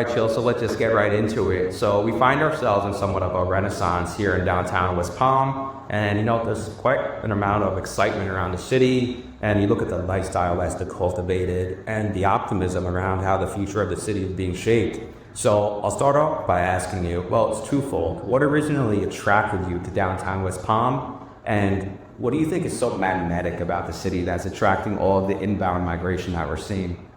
right, chill. So let's just get right into it. So we find ourselves in somewhat of a renaissance here in downtown West Palm. And there's quite an amount of excitement around the city. And you look at the lifestyle that's been cultivated and the optimism around how the future of the city is being shaped. So I'll start off by asking you, well, it's twofold. What originally attracted you to downtown West Palm? And what do you think is so magnetic about the city that's attracting all of the inbound migration that we're seeing?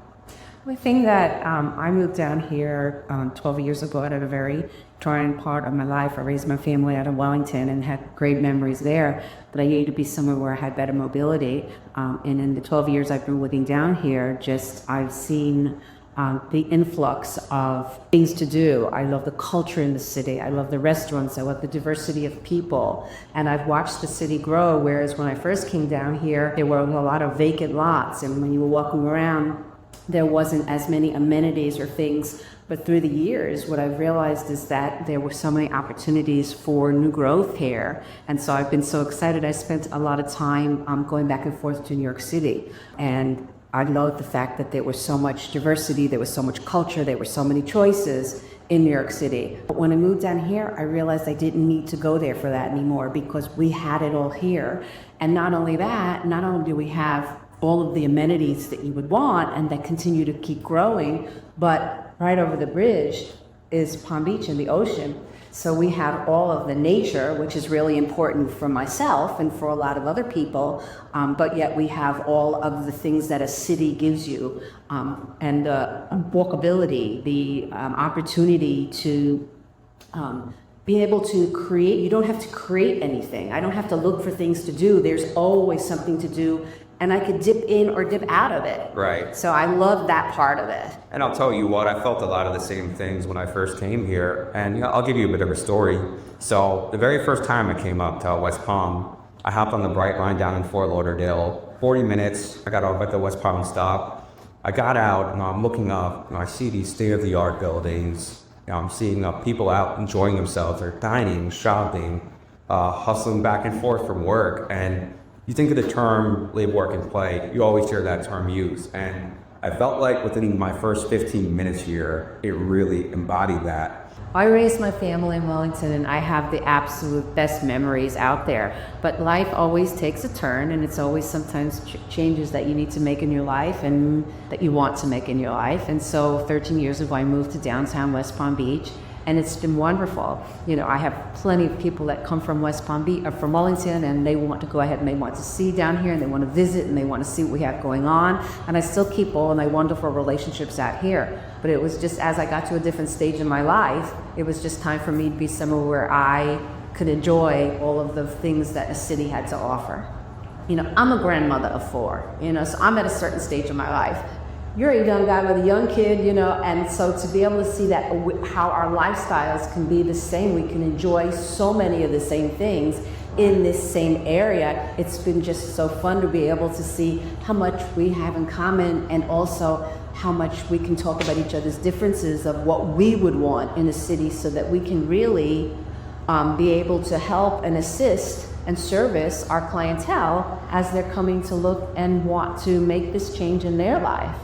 I think that I moved down here 12 years ago at a very trying part of my life. I raised my family out of Wellington and had great memories there, but I needed to be somewhere where I had better mobility. And in the 12 years I've been living down here, I've seen the influx of things to do. I love the culture in the city. I love the restaurants. I love the diversity of people. And I've watched the city grow, whereas when I first came down here, there were a lot of vacant lots. And when you were walking around, there wasn't as many amenities or things. But through the years, what I've realized is that there were so many opportunities for new growth here. And so I've been so excited. I spent a lot of time going back and forth to New York City. And I love the fact that there was so much diversity, there was so much culture, there were so many choices in New York City. But when I moved down here, I realized I didn't need to go there for that anymore because we had it all here. And not only that, not only do we have all of the amenities that you would want and that continue to keep growing, but right over the bridge is Palm Beach and the ocean. So we have all of the nature, which is really important for myself and for a lot of other people, but yet we have all of the things that a city gives you, and the walkability, the opportunity to be able to create. You don't have to create anything. I don't have to look for things to do. There's always something to do, and I could dip in or dip out of it. Right. So I love that part of it. And I'll tell you what, I felt a lot of the same things when I first came here. And I'll give you a bit of a story. So the very first time I came up to West Palm, I hopped on the Bright Line down in Fort Lauderdale. 40 minutes, I got off at the West Palm stop. I got out and I'm looking up and I see these state-of-the-art buildings. I'm seeing people out enjoying themselves. They're dining, shopping, hustling back and forth from work. And you think of the term live, work, and play, you always hear that term used. And I felt like within my first 15 minutes here, it really embodied that. I raised my family in Wellington and I have the absolute best memories out there. But life always takes a turn, and it's always sometimes changes that you need to make in your life and that you want to make in your life. And so 13 years ago, I moved to downtown West Palm Beach. And it's been wonderful. I have plenty of people that come from West Palm Beach, or from Wellington, and they want to go ahead and they want to see down here, and they want to visit, and they want to see what we have going on. And I still keep all of my wonderful relationships out here. But it was just as I got to a different stage in my life, it was just time for me to be somewhere where I could enjoy all of the things that a city had to offer. I'm a grandmother of 4, so I'm at a certain stage in my life. You're a young guy with a young kid, and so to be able to see that how our lifestyles can be the same, we can enjoy so many of the same things in this same area. It's been just so fun to be able to see how much we have in common, and also how much we can talk about each other's differences of what we would want in a city, so that we can really be able to help and assist and service our clientele as they're coming to look and want to make this change in their life.